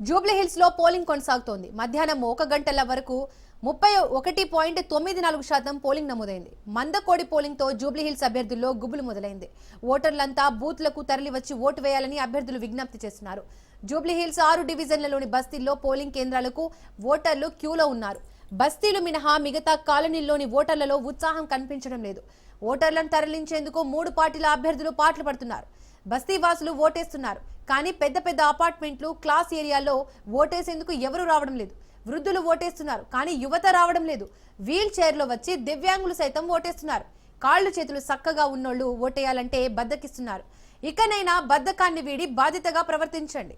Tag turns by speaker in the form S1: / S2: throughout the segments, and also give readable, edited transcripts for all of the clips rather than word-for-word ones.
S1: జూబ్లీహిల్స్ లో పోలింగ్ కొనసాగుతోంది. మధ్యాహ్నం 1 గంటల వరకు 31.94% పోలింగ్ నమోదైంది. మందకోడి పోలింగ్ తో జూబ్లీహిల్స్ అభ్యర్థుల్లో గుబులు మొదలైంది. ఓటర్లంతా బూత్లకు తరలివచ్చి ఓటు వేయాలని అభ్యర్థులు విజ్ఞప్తి చేస్తున్నారు. జూబ్లీహిల్స్ 6 డివిజన్లలోని బస్తీల్లో పోలింగ్ కేంద్రాలకు ఓటర్లు క్యూలో ఉన్నారు. బస్తీలు మినహా మిగతా కాలనీల్లోని ఓటర్లలో ఉత్సాహం కనిపించడం లేదు. ఓటర్లను తరలించేందుకు 3 పార్టీల అభ్యర్థులు పాటలు పడుతున్నారు. బస్తీ వాసులు ఓటేస్తున్నారు. కానీ పెద్ద పెద్ద అపార్ట్మెంట్లు, క్లాస్ ఏరియాల్లో ఓటేసేందుకు ఎవరూ రావడం లేదు. వృద్ధులు ఓటేస్తున్నారు, కానీ యువత రావడం లేదు. వీల్ చైర్లో వచ్చి దివ్యాంగులు సైతం ఓటేస్తున్నారు. కాళ్ళు చేతులు చక్కగా ఉన్నోళ్లు ఓటేయాలంటే బద్దకిస్తున్నారు. ఇకనైనా బద్దకాన్ని వీడి బాధ్యతగా ప్రవర్తించండి.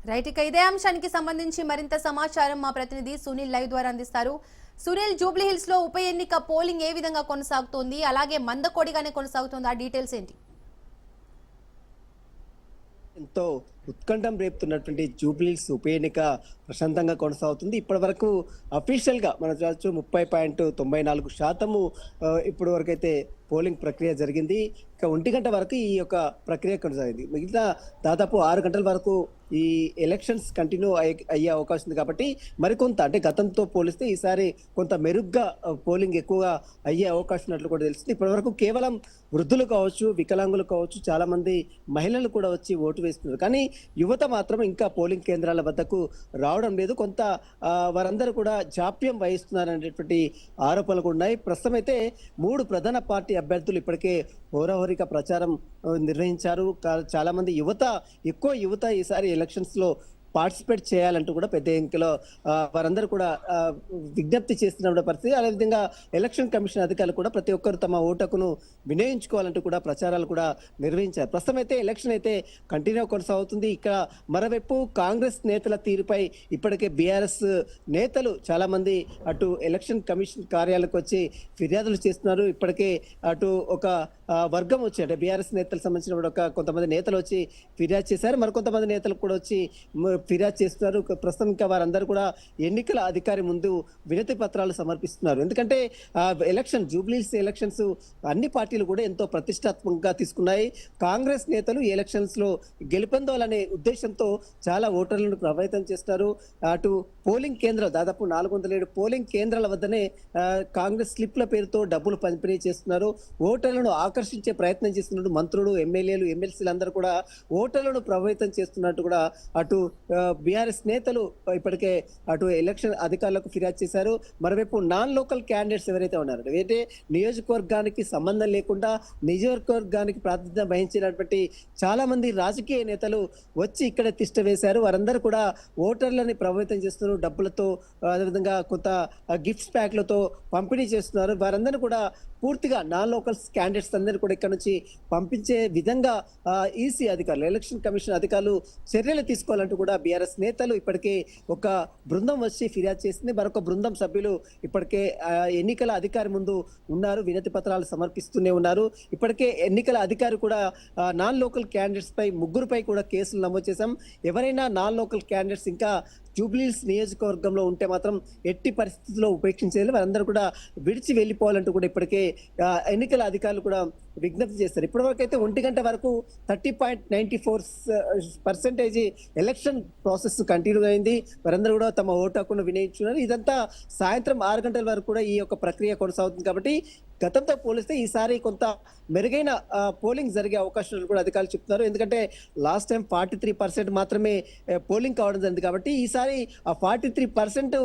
S1: రైట్, ఇక ఇదే అంశానికి సంబంధించి మరింత సమాచారం మా ప్రతినిధి సునీల్ లైవ్ ద్వారా అందిస్తారు. సునీల్, జూబ్లీహిల్స్ లో ఉప ఎన్నిక పోలింగ్ ఏ విధంగా కొనసాగుతోంది, అలాగే మందకోడిగానే కొనసాగుతోంది, ఆ డీటెయిల్స్ ఏంటి?
S2: ఎంతో ఉత్కంఠం రేపుతున్నటువంటి జూబ్లీహిల్స్ ఉప ఎన్నిక ప్రశాంతంగా కొనసాగుతుంది. ఇప్పటి వరకు అఫీషియల్ గా మనం చూడొచ్చు 30.94% ఇప్పటి వరకు అయితే పోలింగ్ ప్రక్రియ జరిగింది. ఇక 1 గంట వరకు ఈ యొక్క ప్రక్రియ కొనసాగింది. మిగతా దాదాపు 6 గంటల వరకు ఈ ఎలక్షన్స్ కంటిన్యూ అయ్యే అవకాశం ఉంది. కాబట్టి మరికొంత అంటే గతంతో పోలిస్తే ఈసారి కొంత మెరుగ్గా పోలింగ్ ఎక్కువగా అయ్యే అవకాశం ఉన్నట్లు కూడా తెలుస్తుంది. ఇప్పటి వరకు కేవలం వృద్ధులు కావచ్చు, వికలాంగులు కావచ్చు, చాలా మంది మహిళలు కూడా వచ్చి ఓటు వేస్తున్నారు. కానీ యువత మాత్రం ఇంకా పోలింగ్ కేంద్రాల వద్దకు రావడం లేదు. కొంత వారందరూ కూడా జాప్యం వహిస్తున్నారనేటువంటి ఆరోపణలు ఉన్నాయి. ప్రస్తుతం అయితే 3 ప్రధాన పార్టీ అభ్యర్థులు ఇప్పటికే హోరాహోరిక ప్రచారం నిర్వహించారు. చాలా మంది ఎక్కువ యువత ఈసారి ఎలక్షన్స్ లో పార్టిసిపేట్ చేయాలంటూ కూడా పెద్ద సంఖ్యలో వారందరూ కూడా విజ్ఞప్తి చేస్తున్న పరిస్థితి. అదేవిధంగా ఎలక్షన్ కమిషన్ అధికారులు కూడా ప్రతి ఒక్కరు తమ ఓటును వినియోగించుకోవాలంటూ కూడా ప్రచారాలు కూడా నిర్వహించారు. ప్రస్తుతం అయితే ఎలక్షన్ అయితే కంటిన్యూ కొనసాగుతుంది. ఇక్కడ మరోవైపు కాంగ్రెస్ నేతల తీరుపై ఇప్పటికే బీఆర్ఎస్ నేతలు చాలా మంది అటు ఎలక్షన్ కమిషన్ కార్యాలయాలకు వచ్చి ఫిర్యాదులు చేస్తున్నారు. ఇప్పటికే అటు ఒక వర్గం వచ్చి అంటే బీఆర్ఎస్ నేతలకు సంబంధించిన కొంతమంది నేతలు వచ్చి ఫిర్యాదు చేశారు. మరికొంతమంది నేతలు కూడా వచ్చి ఫిర్యాదు చేస్తున్నారు. ప్రస్తుతం ఇంకా వారందరూ కూడా ఎన్నికల అధికారి ముందు వినతి పత్రాలు సమర్పిస్తున్నారు. ఎందుకంటే జూబ్లీహిల్స్ ఎలక్షన్స్ అన్ని పార్టీలు కూడా ఎంతో ప్రతిష్టాత్మకంగా తీసుకున్నాయి. కాంగ్రెస్ నేతలు ఈ ఎలక్షన్స్ లో గెలుపొందాలనే ఉద్దేశంతో చాలా ఓటర్లను ప్రభావితం చేస్తారు. అటు పోలింగ్ కేంద్రాలు దాదాపు 407 పోలింగ్ కేంద్రాల వద్దనే కాంగ్రెస్ స్లిప్ల పేరుతో డబ్బులు పంపిణీ చేస్తున్నారు. ఓటర్లను ఆకర్షించే ప్రయత్నం చేస్తున్నట్టు మంత్రులు, ఎమ్మెల్యేలు, ఎమ్మెల్సీలు అందరూ కూడా ఓటర్లను ప్రభావితం చేస్తున్నట్టు కూడా అటు బీఆర్ఎస్ నేతలు ఇప్పటికే అటు ఎలక్షన్ అధికారులకు ఫిర్యాదు చేశారు. మరోవైపు నాన్ లోకల్ క్యాండిడేట్స్ ఎవరైతే ఉన్నారో అయితే నియోజకవర్గానికి సంబంధం లేకుండా నియోజకవర్గానికి ప్రాతినిధ్యం వహించినటువంటి చాలా మంది రాజకీయ నేతలు వచ్చి ఇక్కడ తిష్ట వేశారు. వారందరూ కూడా ఓటర్లని ప్రభావితం చేస్తున్నారు. డబ్బులతో, అదేవిధంగా కొంత గిఫ్ట్స్ ప్యాక్లతో పంపిణీ చేస్తున్నారు. వారందరూ కూడా పూర్తిగా నాన్ లోకల్ క్యాండిడేట్స్ అందరూ కూడా ఇక్కడ నుంచి పంపించే విధంగా ఈసీ అధికారులు, ఎలక్షన్ కమిషన్ అధికారులు చర్యలు తీసుకోవాలంటూ కూడా బీఆర్ఎస్ నేతలు ఇప్పటికే ఒక బృందం వచ్చి ఫిర్యాదు చేసింది. మరొక బృందం సభ్యులు ఇప్పటికే ఎన్నికల అధికారి ముందు ఉన్నారు, వినతి పత్రాలు సమర్పిస్తూనే ఉన్నారు. ఇప్పటికే ఎన్నికల అధికారి కూడా నాన్ లోకల్ క్యాండిడేట్స్ పై 3 కూడా కేసులు నమోదు చేశాం. ఎవరైనా నాన్ లోకల్ క్యాండిడేట్స్ ఇంకా జూబ్లీహిల్స్ నియోజకవర్గంలో ఉంటే మాత్రం ఎట్టి పరిస్థితుల్లో ఉపేక్షించేది, వారందరూ కూడా విడిచి వెళ్ళిపోవాలంటూ కూడా ఇప్పటికే ఎన్నికల అధికారులు కూడా విజ్ఞప్తి చేస్తారు. ఇప్పటివరకు అయితే 1 గంట వరకు 30.94% ఎలక్షన్ ప్రాసెస్ కంటిన్యూ అయింది. వారందరూ కూడా తమ ఓటు హక్కును వినియోగించుకున్నారు. ఇదంతా సాయంత్రం 6 గంటల వరకు కూడా ఈ యొక్క ప్రక్రియ కొనసాగుతుంది. కాబట్టి గతంతో పోలిస్తే ఈసారి కొంత మెరుగైన పోలింగ్ జరిగే అవకాశాలు కూడా అధికారులు చెప్తున్నారు. ఎందుకంటే లాస్ట్ టైం 43% మాత్రమే పోలింగ్ కావడం జరిగింది. కాబట్టి ఈసారి ఆ 43%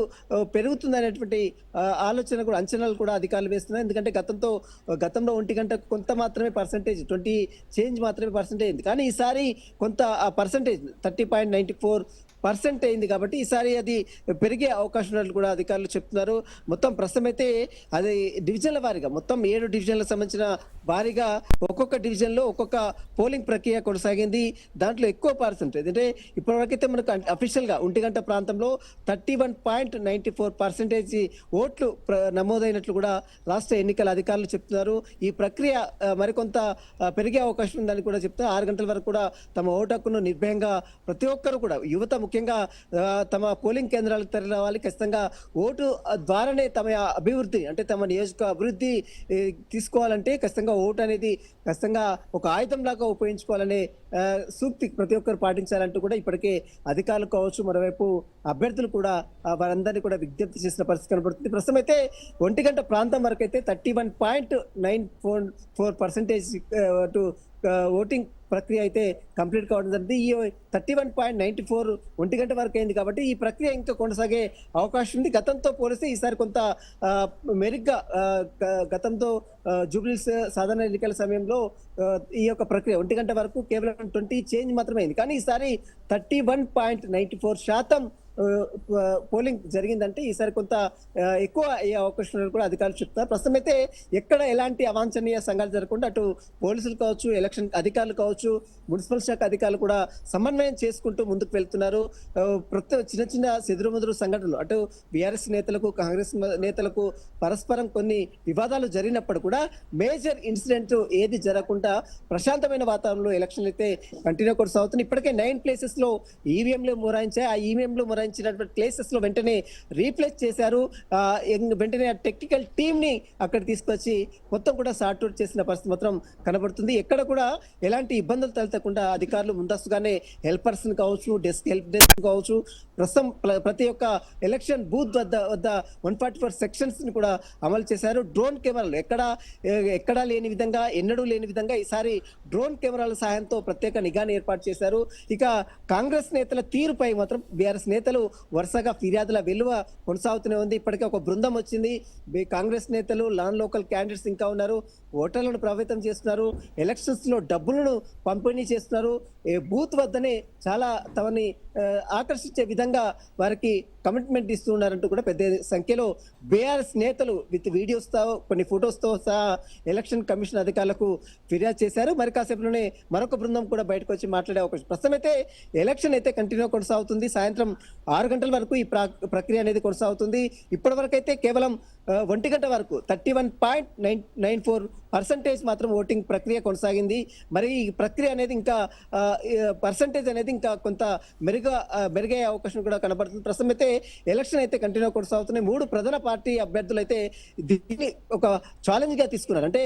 S2: పెరుగుతుందనేటువంటి ఆలోచన కూడా, అంచనాలు కూడా అధికారులు వేస్తున్నారు. ఎందుకంటే గతంలో 1 గంట కొంత మాత్రమే పర్సెంటేజ్, 20 చేంజ్ మాత్రమే పర్సెంటేజ్. కానీ ఈసారి కొంత ఆ పర్సెంటేజ్ 30.94 పర్సెంట్ అయింది కాబట్టి ఈసారి అది పెరిగే అవకాశం ఉన్నట్లు కూడా అధికారులు చెప్తున్నారు. మొత్తం ప్రస్తుతం అయితే అది డివిజన్ల వారీగా మొత్తం 7 డివిజన్లకు సంబంధించిన వారీగా ఒక్కొక్క డివిజన్ లో ఒక్కొక్క పోలింగ్ ప్రక్రియ కొనసాగింది. దాంట్లో ఎక్కువ పర్సెంటేజ్ అంటే ఇప్పటివరకైతే మనకు అఫీషియల్ గా 1 గంట ప్రాంతంలో 31.94% ఓట్లు నమోదైనట్లు కూడా రాష్ట్ర ఎన్నికల అధికారులు చెప్తున్నారు. ఈ ప్రక్రియ మరికొంత పెరిగే అవకాశం ఉందని కూడా చెప్తారు. 6 గంటల వరకు కూడా తమ ఓటు హక్కును నిర్భయంగా ప్రతి ఒక్కరు కూడా యువత ముఖ్యంగా తమ పోలింగ్ కేంద్రాలకు తరలి రావాలి. ఖచ్చితంగా ఓటు ద్వారానే తమ అభివృద్ధి అంటే తమ నియోజక అభివృద్ధి తీసుకోవాలంటే ఖచ్చితంగా ఓటు అనేది ఖచ్చితంగా ఒక ఆయుధం లాగా ఉపయోగించుకోవాలనే సూక్తి ప్రతి ఒక్కరు పాటించాలంటూ కూడా ఇప్పటికే అధికారులు కావచ్చు, మరోవైపు అభ్యర్థులు కూడా వారందరినీ కూడా విజ్ఞప్తి చేసిన పరిస్థితి కనబడుతుంది. ప్రస్తుతం అయితే 1 గంట ప్రాంతం వరకు అయితే 31.94% ఓటింగ్ ప్రక్రియ అయితే కంప్లీట్ కావడం జరిగింది. ఈ 31.94 1 గంట వరకు అయింది కాబట్టి ఈ ప్రక్రియ ఇంకా కొనసాగే అవకాశం ఉంది. గతంతో పోలిస్తే ఈసారి కొంత మెరుగ్గా గతంతో జూబ్లీస్ సాధారణ ఎన్నికల సమయంలో ఈ యొక్క ప్రక్రియ 1 గంట వరకు కేవలం 20 చేంజ్ మాత్రమే అయింది. కానీ ఈసారి 31.94% పోలింగ్ జరిగిందంటే ఈసారి కొంత ఎక్కువ అయ్యే అవకాశం కూడా అధికారులు చెప్తారు. ప్రస్తుతం అయితే ఎక్కడ ఎలాంటి అవాంఛనీయ సంఘటనలు జరగకుండా అటు పోలీసులు కావచ్చు, ఎలక్షన్ అధికారులు కావచ్చు, మున్సిపల్ శాఖ అధికారులు కూడా సమన్వయం చేసుకుంటూ ముందుకు వెళ్తున్నారు. ప్రతి చిన్న చిన్న చెదురుముదురు సంఘటనలు అటు బీఆర్ఎస్ నేతలకు, కాంగ్రెస్ నేతలకు పరస్పరం కొన్ని వివాదాలు జరిగినప్పుడు కూడా మేజర్ ఇన్సిడెంట్ ఏది జరగకుండా ప్రశాంతమైన వాతావరణంలో ఎలక్షన్లు అయితే కంటిన్యూ కొనసాగుతుంది. ఇప్పటికే 9 ప్లేసెస్ లో ఈవీఎంలు మొరాయించాయి. ఆ ఈవీఎంలు మొరాయించినటువంటి ప్లేసెస్ లో వెంటనే రీప్లేస్ చేశారు. వెంటనే ఆ టెక్నికల్ టీమ్ ని అక్కడ తీసుకొచ్చి మొత్తం కూడా సార్ట్ అవుట్ చేసిన పరిస్థితి మాత్రం కనబడుతుంది. ఎక్కడ కూడా ఎలాంటి ఇబ్బందులు తలెత్తకుండా అధికారులు ముందస్తుగానే హెల్పర్స్ కావచ్చు, హెల్ప్ డెస్క్ కావచ్చు, ప్రస్తుతం ప్రతి ఒక్క ఎలక్షన్ బూత్ వద్ద 144 సెక్షన్స్ ని కూడా అమలు చేశారు. డ్రోన్ కెమెరాలు ఎక్కడా లేని విధంగా, ఎన్నడూ లేని విధంగా ఈసారి డ్రోన్ కెమెరాల సహాయంతో ప్రత్యేక నిఘాని ఏర్పాటు చేశారు. ఇక కాంగ్రెస్ నేతల తీరుపై మాత్రం బీఆర్ఎస్ నేతలు వరుసగా ఫిర్యాదుల వెలువ కొనసాగుతూనే ఉంది. ఇప్పటికే ఒక బృందం వచ్చింది. కాంగ్రెస్ నేతలు, నాన్ లోకల్ క్యాండిడేట్స్ ఇంకా ఉన్నారు. ఓటర్లను ప్రభావితం చేస్తున్నారు, ఎలక్షన్స్ లో డబ్బులను పంపిణీ చేస్తున్నారు, బూత్ వద్దనే చాలా తమని ఆకర్షించే విధంగా వారికి కమిట్మెంట్ ఇస్తూ ఉన్నారంటూ కూడా పెద్ద సంఖ్యలో బీఆర్ఎస్ నేతలు విత్ వీడియోస్తో, కొన్ని ఫొటోస్తో సహా ఎలక్షన్ కమిషన్ అధికారులకు ఫిర్యాదు చేశారు. మరి కాసేపులోనే మరొక బృందం కూడా బయటకు వచ్చి మాట్లాడే అవకాశం. ప్రస్తుతం అయితే ఎలక్షన్ అయితే కంటిన్యూ కొనసాగుతుంది. సాయంత్రం 6 గంటల వరకు ఈ ప్రక్రియ అనేది కొనసాగుతుంది. ఇప్పటి వరకు అయితే కేవలం 1 గంట వరకు 31.94% మాత్రం ఓటింగ్ ప్రక్రియ కొనసాగింది. మరి ఈ ప్రక్రియ అనేది ఇంకా పర్సంటేజ్ అనేది ఇంకా కొంత మెరుగయ్యే అవకాశం కూడా కనబడుతుంది. ప్రస్తుతం అయితే ఎలక్షన్ అయితే కంటిన్యూ కొనసాగుతున్నాయి. 3 ప్రధాన పార్టీ అభ్యర్థులు అయితే దీన్ని ఒక ఛాలెంజ్ గా తీసుకున్నారు. అంటే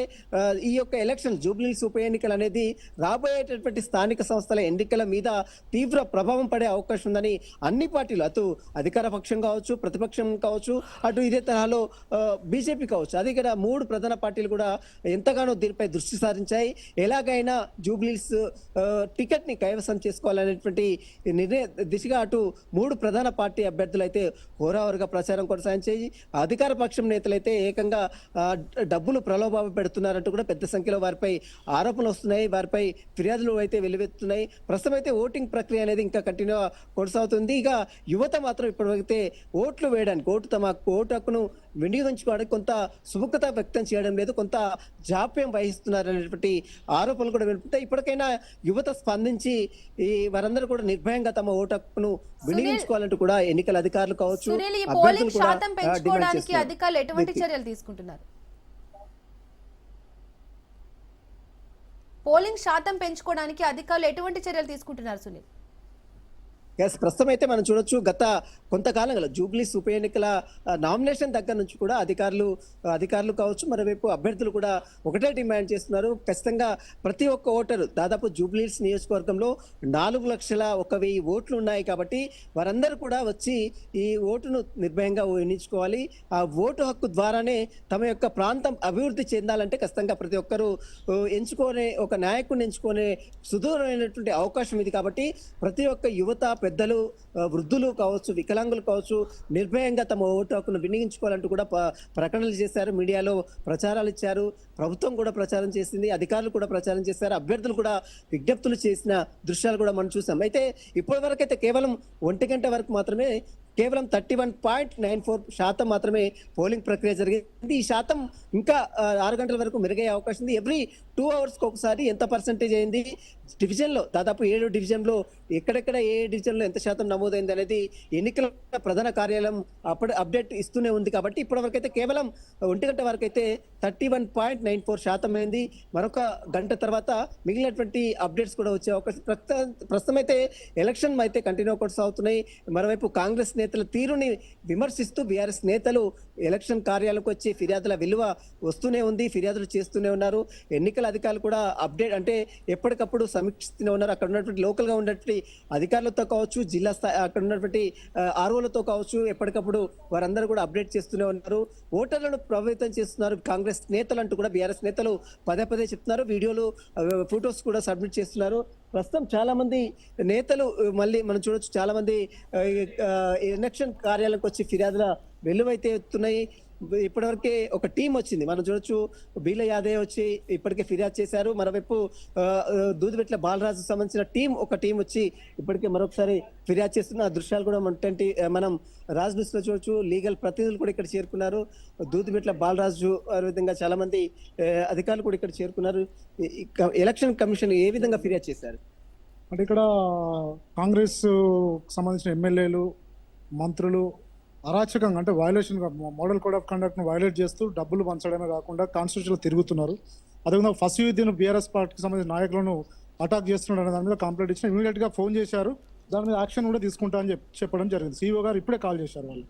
S2: ఈ యొక్క ఎలక్షన్ జూబ్లీహిల్స్ ఉప ఎన్నికలు అనేది రాబోయేటటువంటి స్థానిక సంస్థల ఎన్నికల మీద తీవ్ర ప్రభావం పడే అవకాశం ఉందని అన్ని పార్టీలు, అటు అధికార పక్షం కావచ్చు, ప్రతిపక్షం కావచ్చు, అటు ఇదే తరహాలో బీజేపీ కావచ్చు, అది ఇక్కడ 3 ప్రధాన పార్టీలు కూడా ఎంతగానో దీనిపై దృష్టి సారించాయి. ఎలాగైనా జూబ్లీహిల్స్ టికెట్ ని కైవసం చేసుకోవాలనేటువంటి నిర్ణయ దిశగా అటు 3 ప్రధాన పార్టీ అభ్యర్థులు అయితే హోరాహోరుగా ప్రచారం కొనసాగించాయి. అధికార పక్షం నేతలైతే ఏకంగా డబ్బులు ప్రలోభాలు పెడుతున్నారంటూ కూడా పెద్ద సంఖ్యలో వారిపై ఆరోపణలు వస్తున్నాయి, వారిపై ఫిర్యాదులు అయితే వెలువెత్తున్నాయి. ప్రస్తుతం అయితే ఓటింగ్ ప్రక్రియ అనేది ఇంకా కంటిన్యూ కొనసాగుతుంది. ఇక యువత మాత్రం ఇప్పటివైతే ఓట్లు వేయడానికి, తమ ఓటు హక్కును వినియోగించుకోవడానికి కొంత సుముఖత వ్యక్తం చేయడం లేదు, కొంత జాప్యం వహిస్తున్నారు అనేటువంటి ఆరోపణలు కూడా వినిపిస్తాయి. ఇప్పటికైనా యువత స్పందించి వారందరూ కూడా నిర్భయంగా తమ ఓటు హక్కును వినియోగించుకోవాలంటూ కూడా ఎన్నికల అధికారులు కావచ్చు, అభ్యర్థులు కూడా డిమాండ్ చేస్తున్నారు.
S1: అధికారులు ఎటువంటి చర్యలు తీసుకుంటున్నారు? పోలింగ్ శాతం పెంచుకోవడానికి అధికారులు ఎటువంటి చర్యలు తీసుకుంటున్నారు సునీల్?
S2: ప్రస్తుతం అయితే మనం చూడొచ్చు, గత కొంతకాలంగా జూబ్లీస్ ఉప ఎన్నికల నామినేషన్ దగ్గర నుంచి కూడా అధికారులు కావచ్చు, మరోవైపు అభ్యర్థులు కూడా ఒకటే డిమాండ్ చేస్తున్నారు. ఖచ్చితంగా ప్రతి ఒక్క ఓటరు, దాదాపు జూబ్లీస్ నియోజకవర్గంలో 4,01,000 ఓట్లు ఉన్నాయి కాబట్టి వారందరూ కూడా వచ్చి ఈ ఓటును నిర్భయంగా వినియోగించుకోవాలి. ఆ ఓటు హక్కు ద్వారానే తమ యొక్క ప్రాంతం అభివృద్ధి చెందాలంటే ఖచ్చితంగా ప్రతి ఒక్కరూ ఒక నాయకుడిని ఎంచుకునే సుదూరమైనటువంటి అవకాశం ఇది. కాబట్టి ప్రతి ఒక్క యువత, పెద్దలు, వృద్ధులు కావచ్చు, వికలాంగులు కావచ్చు, నిర్భయంగా తమ ఓటు హక్కును వినియోగించుకోవాలంటూ కూడా ప్రకటనలు చేశారు, మీడియాలో ప్రచారాలు ఇచ్చారు, ప్రభుత్వం కూడా ప్రచారం చేసింది, అధికారులు కూడా ప్రచారం చేశారు, అభ్యర్థులు కూడా విజ్ఞప్తులు చేసిన దృశ్యాలు కూడా మనం చూసాం. అయితే ఇప్పటి వరకు అయితే కేవలం 1 గంట వరకు మాత్రమే కేవలం 31.94% మాత్రమే పోలింగ్ ప్రక్రియ జరిగింది. ఈ శాతం ఇంకా 6 గంటల వరకు మెరుగయ్యే అవకాశం ఉంది. ఎవ్రీ 2 అవర్స్కి ఒకసారి ఎంత పర్సెంటేజ్ అయింది, డివిజన్లో దాదాపు 7 డివిజన్లో ఎక్కడెక్కడ ఏ డివిజన్లో ఎంత శాతం నమోదైంది అనేది ఎన్నికల ప్రధాన కార్యాలయం అప్డేట్ ఇస్తూనే ఉంది. కాబట్టి ఇప్పటివరకు అయితే కేవలం 1 గంట వరకు అయితే 31.94% అయింది. మరొక గంట తర్వాత మిగిలినటువంటి అప్డేట్స్ కూడా వచ్చే అవకాశం. ప్రస్తుతం అయితే ఎలక్షన్ అయితే కంటిన్యూ కొనసాగుతున్నాయి. మరోవైపు కాంగ్రెస్ నేతల తీరుని విమర్శిస్తూ బీఆర్ఎస్ నేతలు ఎలక్షన్ కార్యాలయాలకు వచ్చి ఫిర్యాదుల విలువ వస్తూనే ఉంది, ఫిర్యాదులు చేస్తూనే ఉన్నారు. ఎన్నికల అధికారులు కూడా అప్డేట్ అంటే ఎప్పటికప్పుడు సమీక్షిస్తూనే ఉన్నారు. అక్కడ ఉన్నటువంటి లోకల్ గా ఉన్నటువంటి అధికారులతో కావచ్చు, జిల్లా స్థాయి అక్కడ ఉన్నటువంటి ఆర్ఓలతో కావచ్చు, ఎప్పటికప్పుడు వారందరూ కూడా అప్డేట్ చేస్తూనే ఉన్నారు. ఓటర్లను ప్రభావితం చేస్తున్నారు కాంగ్రెస్ నేతలు అంటూ కూడా బీఆర్ఎస్ నేతలు పదే పదే చెప్తున్నారు. వీడియోలు, ఫొటోస్ కూడా సబ్మిట్ చేస్తున్నారు. ప్రస్తుతం చాలా మంది నేతలు మళ్ళీ మనం చూడొచ్చు, చాలా మంది ఎలక్షన్ కార్యాలయానికి వచ్చి ఫిర్యాదుల వెలువైతే ఎత్తున్నాయి. ఇప్పటివరకే ఒక టీం వచ్చింది, మనం చూడొచ్చు. బీల యాదవ్ వచ్చి ఇప్పటికే ఫిర్యాదు చేశారు. మరోవైపు దూదిబెట్ల బాలరాజు సంబంధించిన ఒక టీం వచ్చి ఇప్పటికే మరొకసారి ఫిర్యాదు చేస్తున్న దృశ్యాలు కూడా మనం రాజ్ న్యూస్ లో చూడొచ్చు. లీగల్ ప్రతినిధులు కూడా ఇక్కడ చేరుకున్నారు. దూదిబెట్ల బాలరాజు విధంగా చాలా మంది అధికారులు కూడా ఇక్కడ చేరుకున్నారు. ఎలక్షన్ కమిషన్ ఏ విధంగా ఫిర్యాదు చేశారు
S3: అంటే ఇక్కడ కాంగ్రెస్ సంబంధించిన ఎమ్మెల్యేలు, మంత్రులు అరాచకంగా అంటే వైలేషన్, మోడల్ కోడ్ ఆఫ్ కండక్ట్ను వైలేట్ చేస్తూ డబ్బులు పంచడమే కాకుండా కాన్స్టిట్యూషన్లో తిరుగుతున్నారు. అదేవిధంగా ఫసీయుద్దీన్ బీఆర్ఎస్ పార్టీకి సంబంధించిన నాయకులను అటాక్ చేస్తున్నాడు అనే దాని మీద కంప్లైంట్ ఇచ్చిన ఇమీడియట్గా ఫోన్ చేశారు. దాని మీద యాక్షన్ కూడా తీసుకుంటా అని చెప్పడం జరిగింది. సీఈఓ గారు ఇప్పుడే కాల్ చేశారు. వాళ్ళు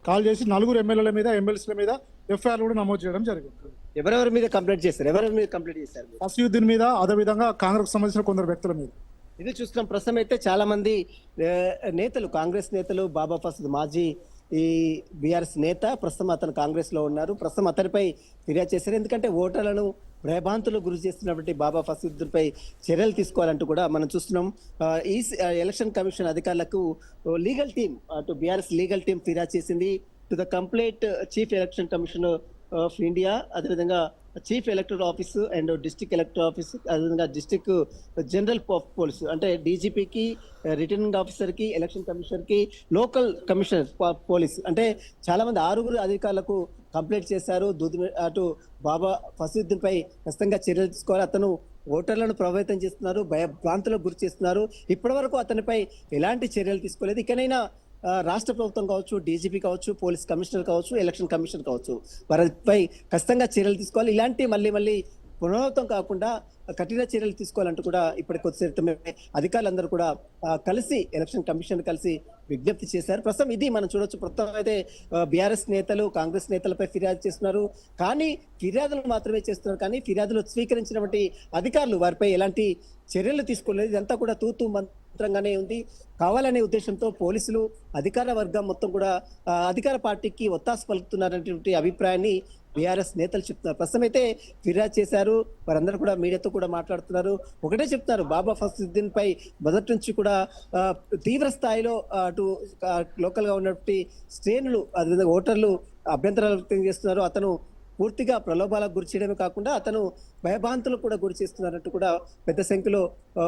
S3: కాల్ చేసి 4 ఎమ్మెల్యేల మీద, ఎమ్మెల్సీల మీద ఎఫ్ఐఆర్ కూడా నమోదు చేయడం జరిగింది.
S2: ఎవరెవరి మీద కంప్లైంట్ చేశారు? ఎవరెవరి మీద కంప్లైంట్ చేశారు?
S3: ఫసీయుద్దీన్ మీద, అదేవిధంగా కాంగ్రెస్ సంబంధించిన కొందరు వ్యక్తుల మీద.
S2: ఇది చూస్తున్నాం. ప్రస్తుతం అయితే చాలా మంది నేతలు, కాంగ్రెస్ నేతలు, బాబా ఫసద్ మాజీ ఈ బీఆర్ఎస్ నేత, ప్రస్తుతం అతను కాంగ్రెస్ లో ఉన్నారు. ప్రస్తుతం అతనిపై ఫిర్యాదు చేశారు. ఎందుకంటే ఓటర్లను భయభ్రాంతులకు గురి చేస్తున్నటువంటి బాబా ఫసదుద్దీన్పై చర్యలు తీసుకోవాలంటూ కూడా మనం చూస్తున్నాం. ఈ ఎలక్షన్ కమిషన్ అధికారులకు లీగల్ టీం, అటు బీఆర్ఎస్ లీగల్ టీం ఫిర్యాదు చేసింది to the complaint chief election commission of India, అదేవిధంగా chief electoral office and district electoral office, అదేవిధంగా డిస్ట్రిక్ట్ జనరల్ పోలీస్ అంటే డీజీపీకి, రిటర్నింగ్ ఆఫీసర్కి, ఎలక్షన్ కమిషనర్కి, లోకల్ కమిషనర్ పోలీస్ అంటే చాలా మంది 6 అధికారులకు కంప్లైంట్ చేశారు. అటు బాబా ఫసదుద్దీన్పై ఖచ్చితంగా చర్యలు తీసుకోవాలి, అతను ఓటర్లను ప్రభావితం చేస్తున్నారు, భయభ్రాంతులకు గురి చేస్తున్నారు. ఇప్పటి వరకు అతనిపై ఎలాంటి చర్యలు తీసుకోలేదు. ఇకనైనా రాష్ట్ర ప్రభుత్వం కావచ్చు, డీజీపీ కావచ్చు, పోలీస్ కమిషనర్ కావచ్చు, ఎలక్షన్ కమిషనర్ కావచ్చు, వారిపై ఖచ్చితంగా చర్యలు తీసుకోవాలి. ఇలాంటి మళ్ళీ పునరావృతం కాకుండా కఠిన చర్యలు తీసుకోవాలంటూ కూడా ఇప్పటి కొద్దిసేపు అధికారులందరూ కూడా కలిసి ఎలక్షన్ కమిషన్ కలిసి విజ్ఞప్తి చేశారు. ప్రస్తుతం ఇది మనం చూడొచ్చు. ప్రస్తుతం అయితే బీఆర్ఎస్ నేతలు, కాంగ్రెస్ నేతలపై ఫిర్యాదు చేస్తున్నారు. కానీ ఫిర్యాదులు మాత్రమే చేస్తున్నారు, కానీ ఫిర్యాదులు స్వీకరించినటువంటి అధికారులు వారిపై ఎలాంటి చర్యలు తీసుకోలేదు. ఇదంతా కూడా తూతూ మంత్రంగానే ఉంది. కావాలనే ఉద్దేశంతో పోలీసులు, అధికార వర్గం మొత్తం కూడా అధికార పార్టీకి ఒత్తాసు పలుకుతున్నారనేటువంటి అభిప్రాయాన్ని బీఆర్ఎస్ నేతలు చెప్తున్నారు. ప్రస్తుతం అయితే ఫిర్యాదు చేశారు. వారందరూ కూడా మీడియాతో కూడా మాట్లాడుతున్నారు. ఒకటే చెప్తున్నారు, బాబా ఫసదుద్దీన్ పై మొదటి నుంచి కూడా తీవ్ర స్థాయిలో అటు లోకల్ గా ఉన్నటువంటి శ్రేణులు, అదేవిధంగా ఓటర్లు అభ్యంతరాలు వ్యక్తం చేస్తున్నారు. అతను పూర్తిగా ప్రలోభాలకు గురి చేయడమే కాకుండా అతను భయభ్రాంతులకు కూడా గురి చేస్తున్నారంటూ కూడా పెద్ద సంఖ్యలో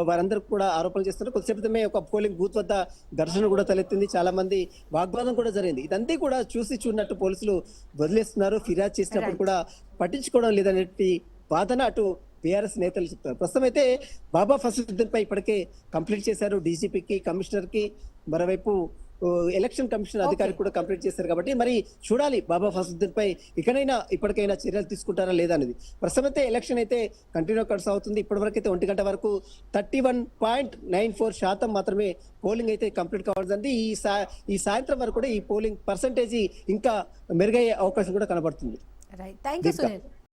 S2: వారందరూ కూడా ఆరోపణలు చేస్తున్నారు. కొద్దిసేపమే ఒక పోలింగ్ బూత్ వద్ద ఘర్షణ కూడా తలెత్తింది, చాలా మంది వాగ్వాదం కూడా జరిగింది. ఇదంతా కూడా చూసినట్టు పోలీసులు వదిలేస్తున్నారు. ఫిర్యాదు చేసినప్పుడు కూడా పట్టించుకోవడం లేదనేటి వాదన అటు బీఆర్ఎస్ నేతలు చెప్తారు. ప్రస్తుతం అయితే బాబా ఫసదుద్దీన్ పై ఇప్పటికే కంప్లైంట్ చేశారు డీజీపీకి, కమిషనర్ కి, మరోవైపు ఎలక్షన్ కమిషన్ అధికారికి కూడా కంప్లైంట్ చేశారు. కాబట్టి మరి చూడాలి బాబా ఫసదుద్దీన్ పై ఇకనైనా ఇప్పటికైనా చర్యలు తీసుకుంటారా లేదా అనేది. ప్రస్తుతం అయితే ఎలక్షన్ అయితే కంటిన్యూ కొనసాగుతుంది. ఇప్పటివరకు అయితే 1 గంట వరకు 31.94% మాత్రమే పోలింగ్ అయితే కంప్లీట్ కావాల్సింది. ఈ సాయంత్రం వరకు కూడా ఈ పోలింగ్ పర్సంటేజ్ ఇంకా మెరుగయ్యే అవకాశం కూడా కనబడుతుంది.
S1: Right, thank you Sunil.